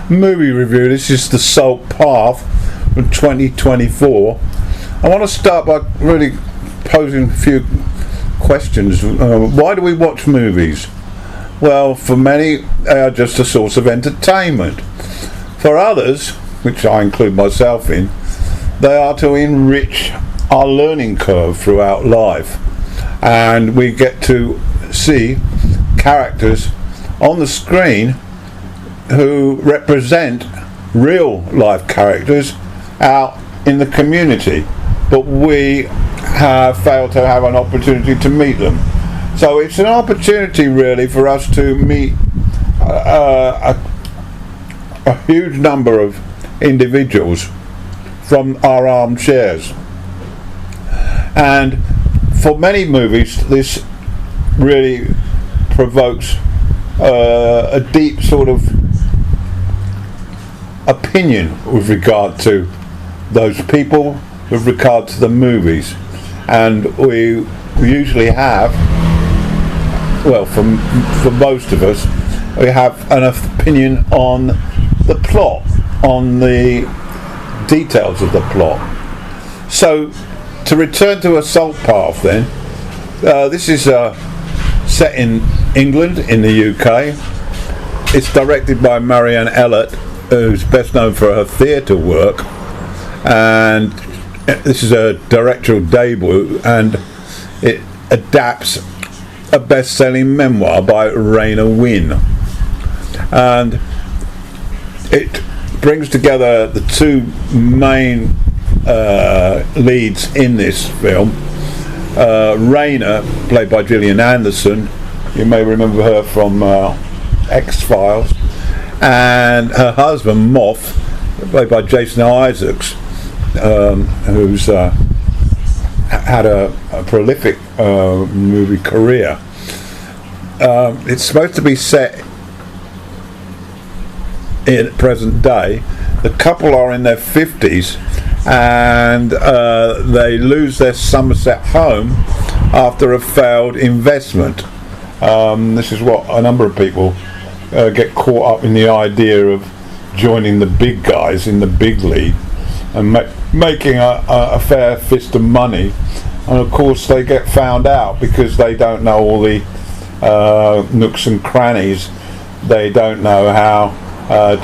movie review. This is The Salt Path from 2024. I want to start by really posing a few questions. Why do we watch movies? Well, for many, they are just a source of entertainment. For others, which I include myself in, they are to enrich our learning curve throughout life. And we get to see characters on the screen who represent real life characters out in the community, but we have failed to have an opportunity to meet them. So it's an opportunity really for us to meet a huge number of individuals from our armchairs. And for many movies this really provokes a deep sort of opinion with regard to those people, with regard to the movies. And we usually have, well, for most of us, we have an opinion on the plot, on the details of the plot. So to return to A Salt Path then, this is set in England, in the UK. It's directed by Marianne Ellert, who's best known for her theatre work, and this is a directorial debut, and it adapts a best-selling memoir by Raina Wynn, and it brings together the two main leads in this film. Raina, played by Gillian Anderson, you may remember her from X-Files, and her husband Moth, played by Jason Isaacs, who's had a prolific movie career. It's supposed to be set in present day. The couple are in their 50s, and they lose their Somerset home after a failed investment. This is what a number of people get caught up in, the idea of joining the big guys in the big league and making a fair fist of money, and of course they get found out because they don't know all the nooks and crannies. They don't know how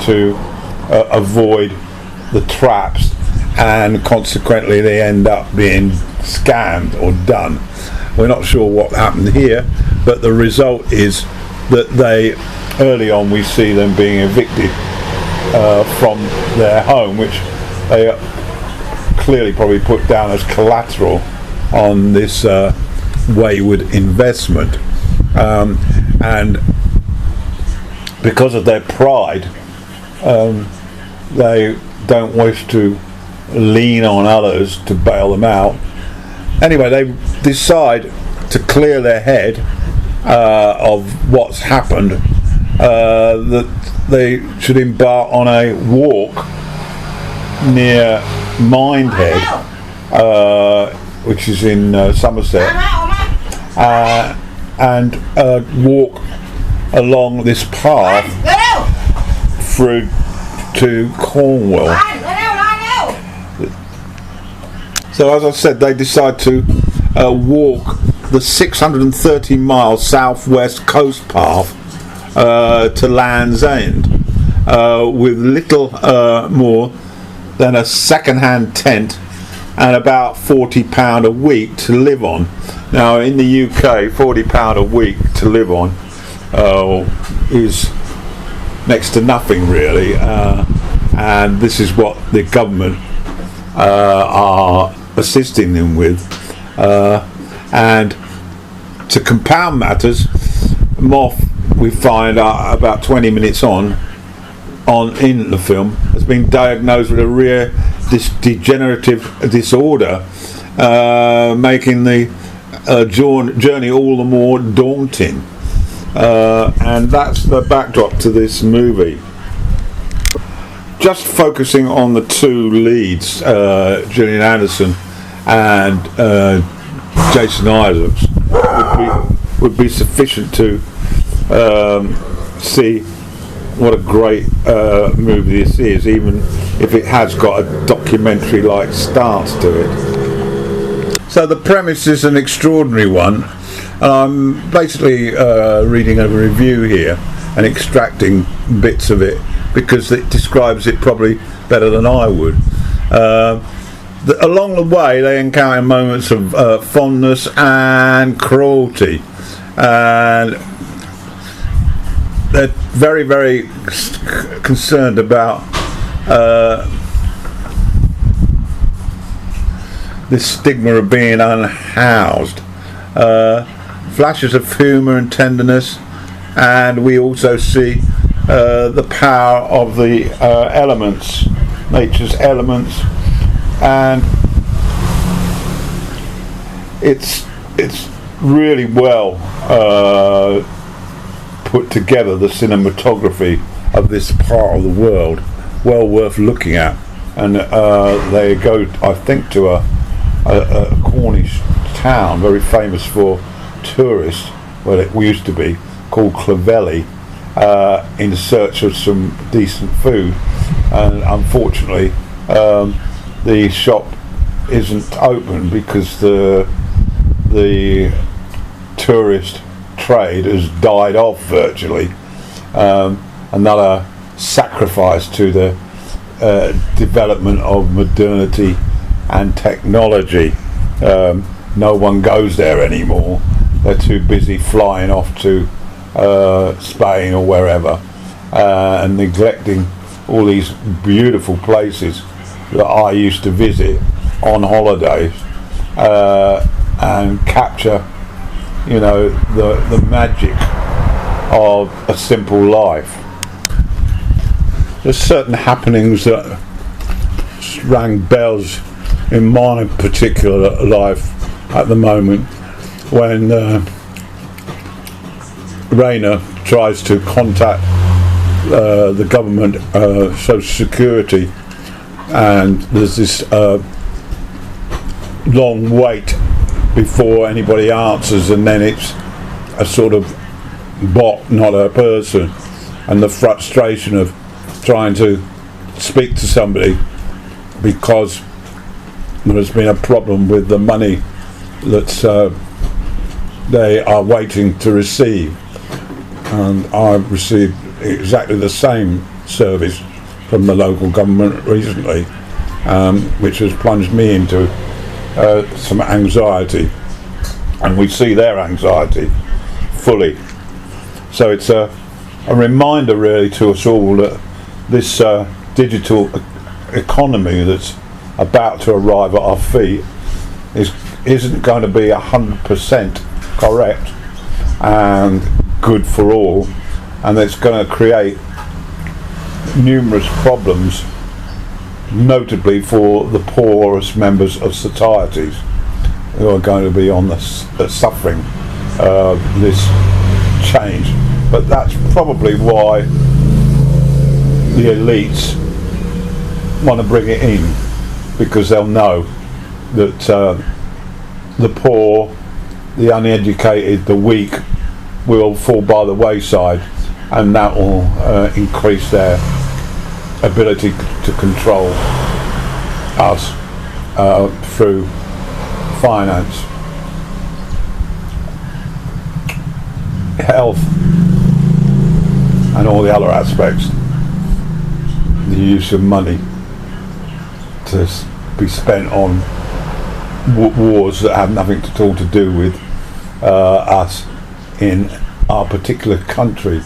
to avoid the traps, and consequently they end up being scammed or done. We're not sure what happened here, but the result is that they, early on we see them being evicted from their home, which they clearly probably put down as collateral on this wayward investment, and because of their pride they don't wish to lean on others to bail them out. Anyway, they decide to clear their head of what's happened, that they should embark on a walk near Minehead, which is in Somerset, and walk along this path through to Cornwall. So as I said, they decide to walk the 630-mile southwest coast path to Land's End, with little more than a second-hand tent and about £40 a week to live on. Now in the UK, £40 a week to live on is next to nothing really, and this is what the government are assisting them with, and to compound matters, Moth, we find out about 20 minutes on in the film, has been diagnosed with a rare degenerative disorder, making the journey all the more daunting, and that's the backdrop to this movie. Just focusing on the two leads, Gillian Anderson and Jason Isaacs, would be sufficient to see what a great movie this is, even if it has got a documentary-like stance to it. So the premise is an extraordinary one, and I'm basically reading a review here and extracting bits of it because it describes it probably better than I would. Along the way they encounter moments of fondness and cruelty, and they're very, very concerned about this stigma of being unhoused. Flashes of humour and tenderness, and we also see the power of the elements, nature's elements, and it's really well put together, the cinematography of this part of the world, well worth looking at. And they go, I think, to a Cornish town very famous for tourists, well it used to be, called Clovelly, in search of some decent food, and unfortunately the shop isn't open because the tourist trade has died off virtually. Another sacrifice to the development of modernity and technology. No one goes there anymore. They're too busy flying off to Spain or wherever, and neglecting all these beautiful places that I used to visit on holidays and capture, you know, the magic of a simple life. There's certain happenings that rang bells in my particular life at the moment when Rayner tries to contact the government, Social Security, and there's this long wait before anybody answers, and then it's a sort of bot, not a person, and the frustration of trying to speak to somebody because there's been a problem with the money that they are waiting to receive. And I received exactly the same service from the local government recently, which has plunged me into some anxiety, and we see their anxiety fully. So it's a reminder really to us all that this digital economy that's about to arrive at our feet isn't going to be 100% correct and good for all, and it's going to create numerous problems, notably for the poorest members of societies who are going to be on suffering this change. But that's probably why the elites want to bring it in, because they'll know that the poor, the uneducated, the weak will fall by the wayside, and that will increase their ability to control us through finance, health, and all the other aspects. The use of money to be spent on wars that have nothing at all to do with us in our particular country.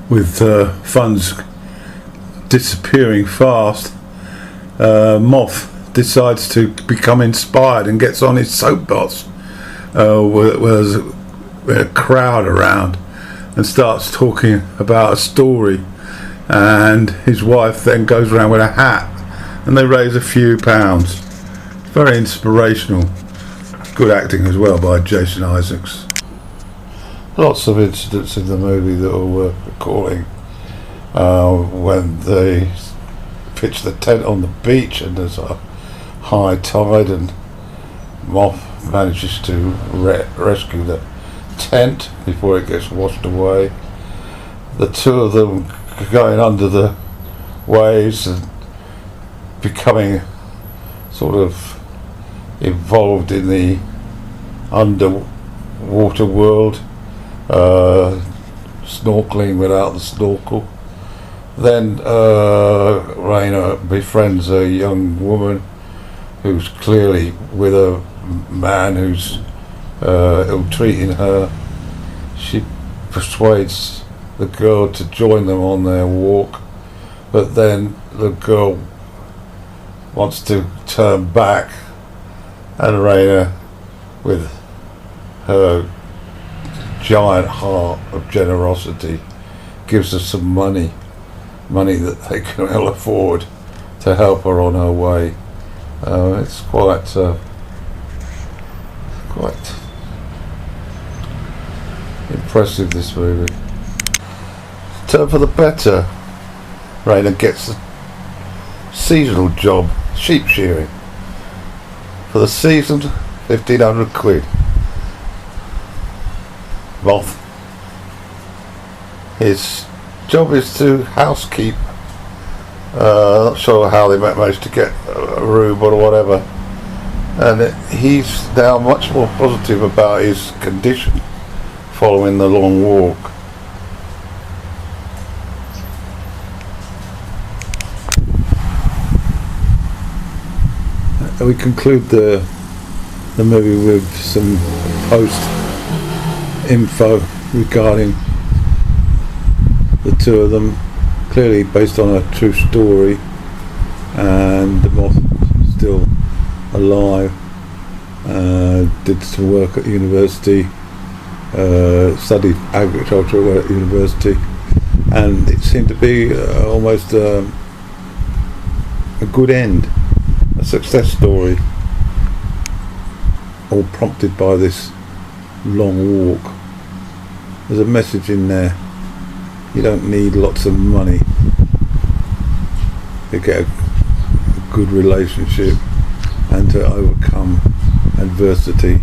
With funds disappearing fast, Moth decides to become inspired and gets on his soapbox with a crowd around and starts talking about a story, and his wife then goes around with a hat and they raise a few pounds. Very inspirational. Good acting as well by Jason Isaacs. Lots of incidents in the movie that are worth recalling. When they pitch the tent on the beach and there's a high tide, and Moth manages to rescue the tent before it gets washed away. The two of them going under the waves and becoming sort of involved in the underwater world, snorkeling without the snorkel. Then Raina befriends a young woman who's clearly with a man who's ill-treating her. She persuades the girl to join them on their walk, but then the girl wants to turn back, and Raina, with her giant heart of generosity, gives her some money that they can well afford to help her on her way. It's quite impressive, this movie. Turn for the better. Raina gets a seasonal job, sheep shearing. For the season, 1,500 quid. Moth. His job is to housekeep. Not sure how they managed to get a room or whatever. And he's now much more positive about his condition following the long walk. We conclude the movie with some post info regarding the two of them, clearly based on a true story, and the moth still alive. Did some work at university, studied agriculture at university, and it seemed to be almost a good end, a success story, all prompted by this long walk. There's a message in there. You don't need lots of money to get a good relationship and to overcome adversity.